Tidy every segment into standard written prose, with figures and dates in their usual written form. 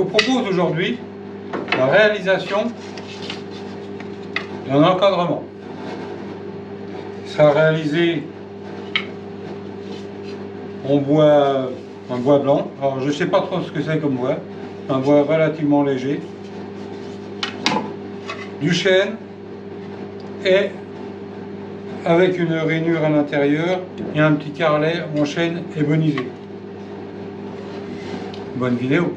propose aujourd'hui la réalisation d'un encadrement. Il sera réalisé en bois, un bois blanc. Alors je ne sais pas trop ce que c'est comme bois, un bois relativement léger, du chêne et avec une rainure à l'intérieur et un petit carrelet en chêne ébonisé. Bonne vidéo.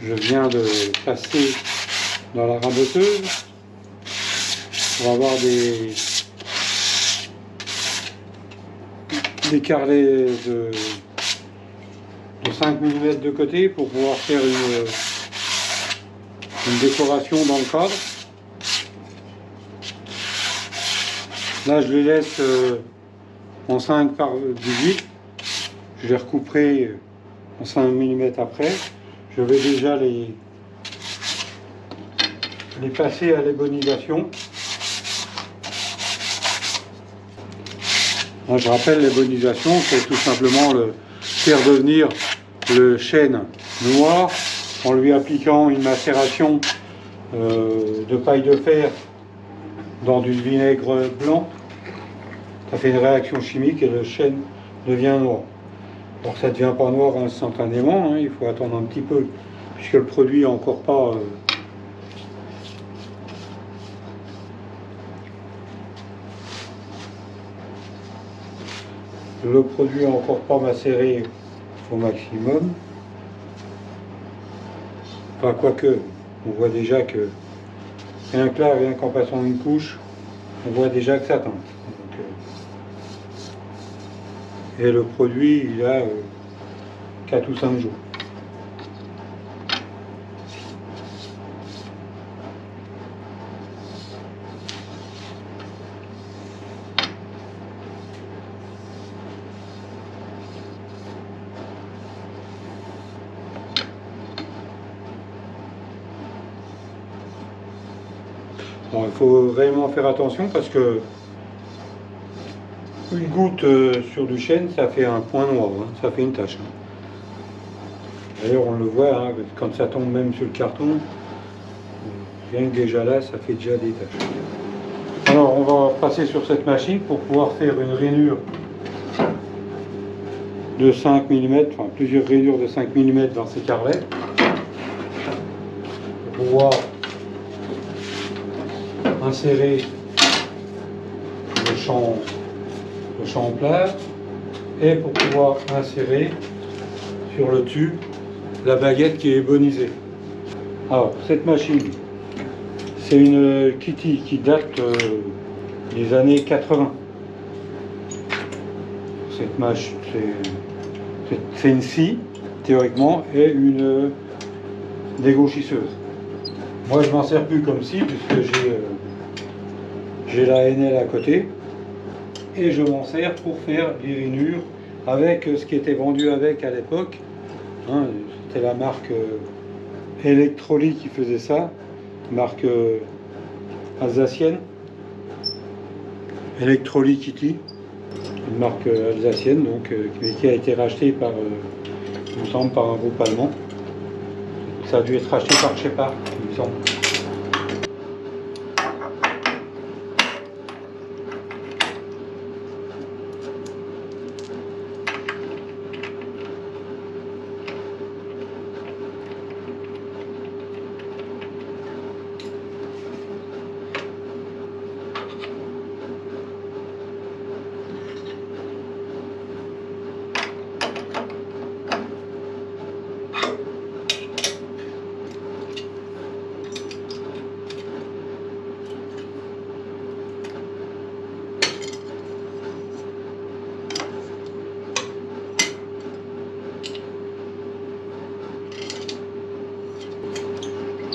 Je viens de passer dans la raboteuse pour avoir des carrelets de 5 mm de côté pour pouvoir faire une décoration dans le cadre. Là je les laisse en 5 par 18. Je les recouperai en 5 mm après. Je vais déjà les passer à l'ébonisation. Je rappelle, l'ébonisation, c'est tout simplement faire devenir le chêne noir en lui appliquant une macération de paille de fer dans du vinaigre blanc. Ça fait une réaction chimique et le chêne devient noir. Alors ça ne devient pas noir instantanément, hein, il faut attendre un petit peu, puisque le produit n'est encore pas macéré au maximum. Enfin, quoique, on voit déjà que rien que là, rien qu'en passant une couche, on voit déjà que ça teinte. Et le produit, il a 4 ou 5 jours. Bon, il faut réellement faire attention parce que une goutte sur du chêne, ça fait un point noir, hein, ça fait une tache. Hein. D'ailleurs, on le voit, hein, quand ça tombe même sur le carton, rien que déjà là, ça fait déjà des taches. Alors, on va passer sur cette machine pour pouvoir faire une rainure de 5 mm, enfin plusieurs rainures de 5 mm dans ces carrelets. Pour pouvoir insérer le champ plat et pour pouvoir insérer sur le tube la baguette qui est ébonisée. Alors cette machine, c'est une Kitty qui date des années 80. Cette machine, c'est une scie théoriquement et une dégauchisseuse. Moi je m'en sers plus comme scie puisque j'ai la NL à côté. Et je m'en sers pour faire des rainures avec ce qui était vendu avec à l'époque. Hein, c'était la marque Electroly qui faisait ça, marque alsacienne. Electroly Kitty, une marque alsacienne donc, mais qui a été rachetée par, il me semble, par un groupe allemand. Ça a dû être racheté par Shepard, il me semble.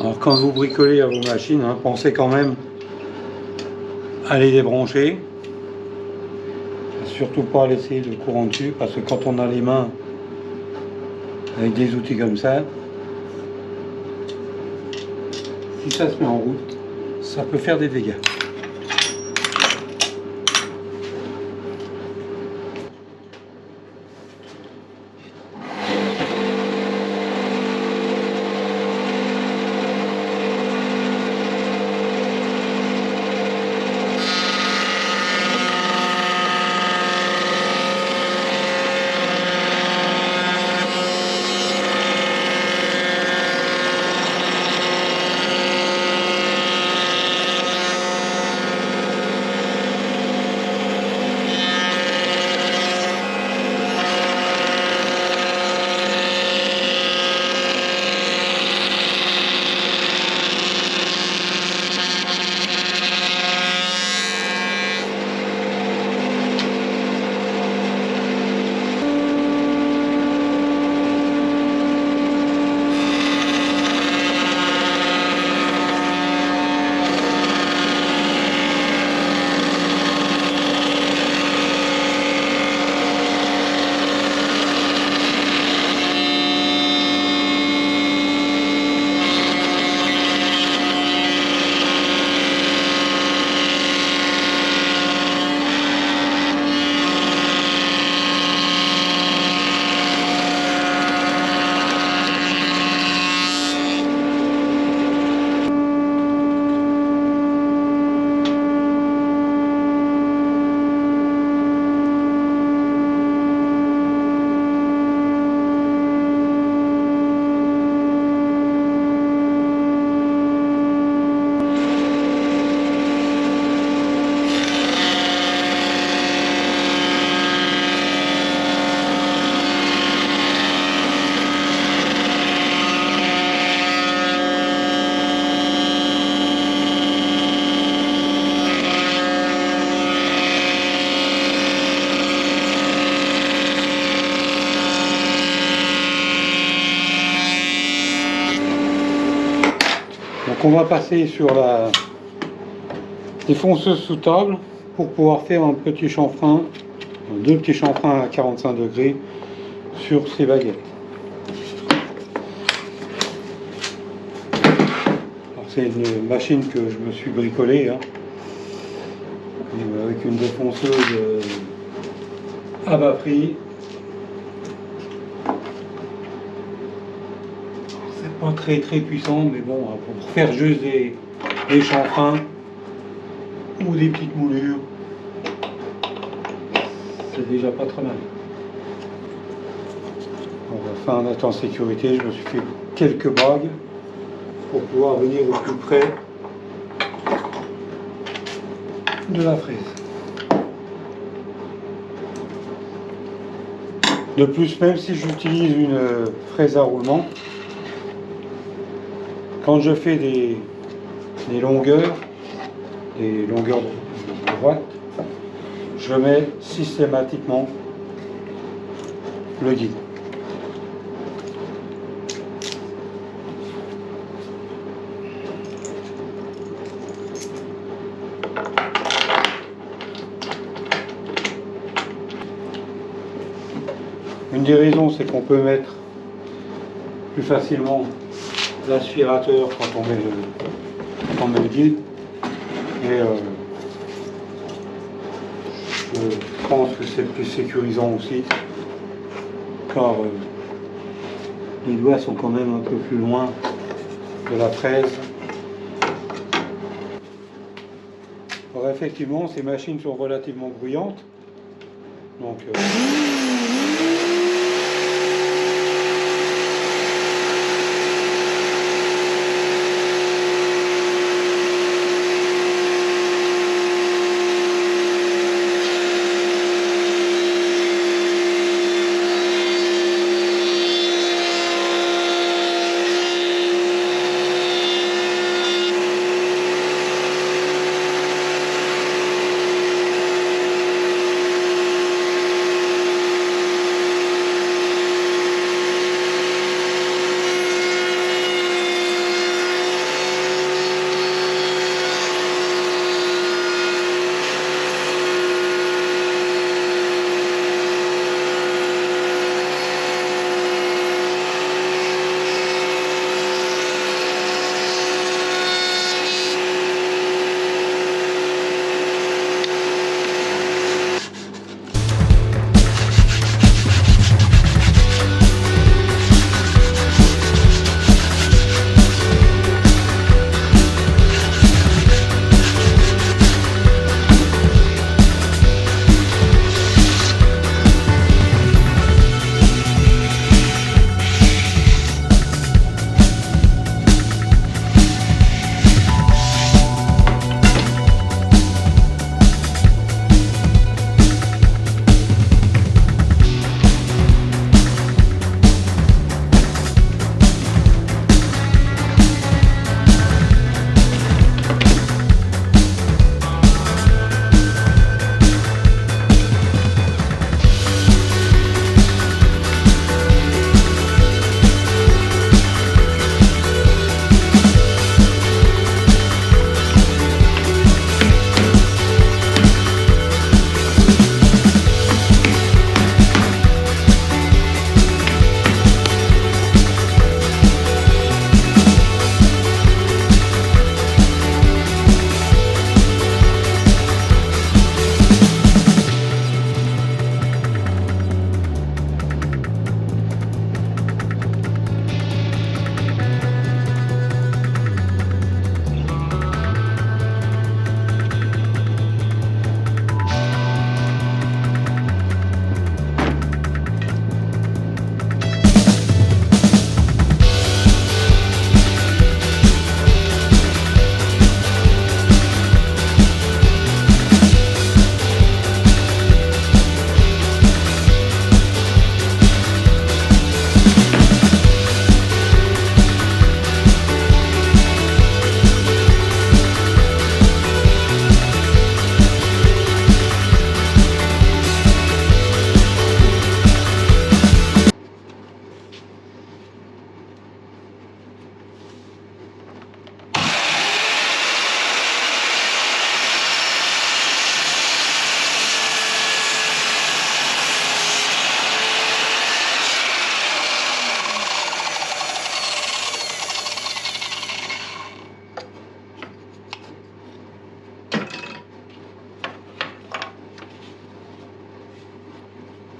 Alors quand vous bricolez à vos machines, hein, pensez quand même à les débrancher. Surtout pas laisser le courant dessus, parce que quand on a les mains avec des outils comme ça, si ça se met en route, ça peut faire des dégâts. Donc on va passer sur la défonceuse sous table pour pouvoir faire un petit chanfrein, deux petits chanfreins à 45 degrés sur ces baguettes. C'est une machine que je me suis bricolée, hein, avec une défonceuse à bas prix. C'est pas très puissant, mais bon, pour faire juste des chanfreins ou des petites moulures, c'est déjà pas très mal. Enfin, en étant en sécurité, je me suis fait quelques bagues pour pouvoir venir au plus près de la fraise. De plus, même si j'utilise une fraise à roulement, quand je fais des longueurs droites, je mets systématiquement le guide. Une des raisons, c'est qu'on peut mettre plus facilement l'aspirateur quand on met le guide. Et je pense que c'est plus sécurisant aussi, car les doigts sont quand même un peu plus loin de la fraise. Alors effectivement, ces machines sont relativement bruyantes. Donc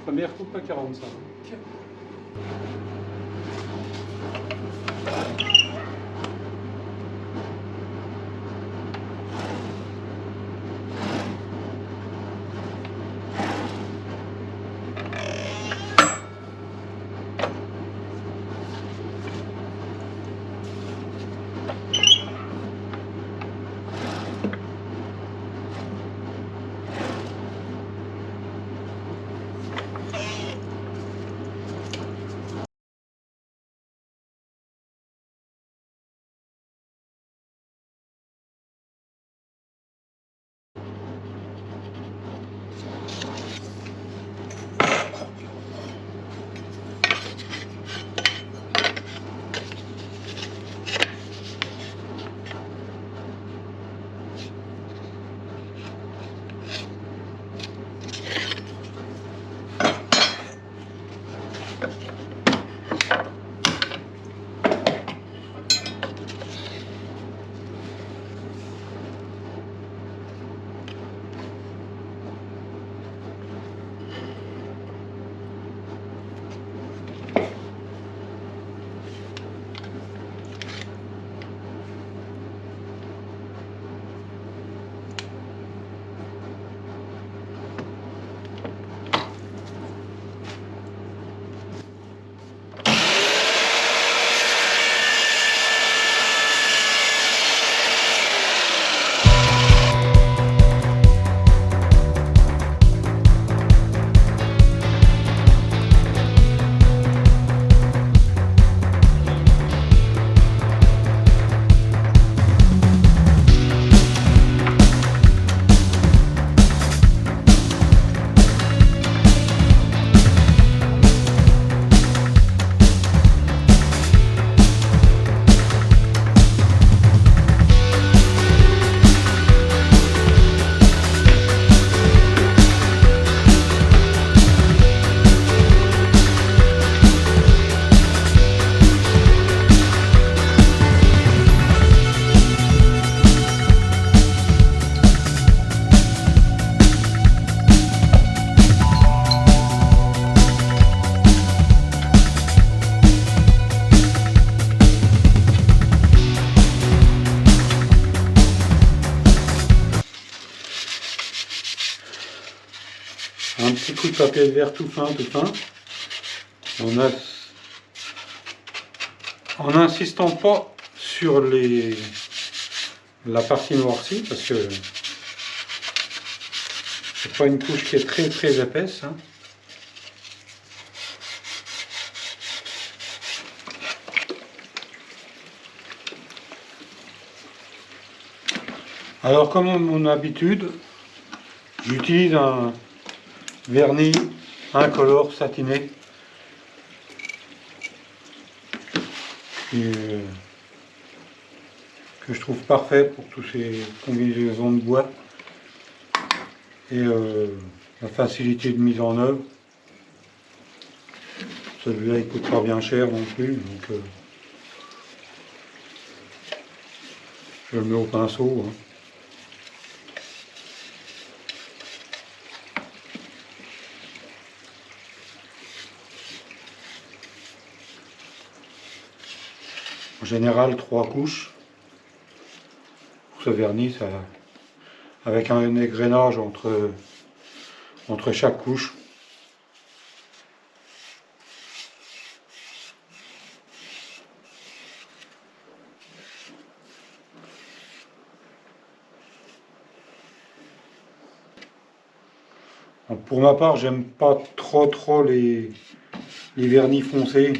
Première coupe à 45. Un petit coup de papier de verre tout fin, tout fin. En n'insistant pas sur la partie noircie, parce que c'est pas une couche qui est très très épaisse. Hein. Alors comme à mon habitude, j'utilise un vernis incolore satiné que je trouve parfait pour toutes ces combinaisons de bois et la facilité de mise en œuvre. Celui-là il coûte pas bien cher non plus, donc je le mets au pinceau. Hein. En général 3 couches pour ce vernis, ça, avec un égrenage entre chaque couche. Pour ma part, j'aime pas trop les vernis foncés.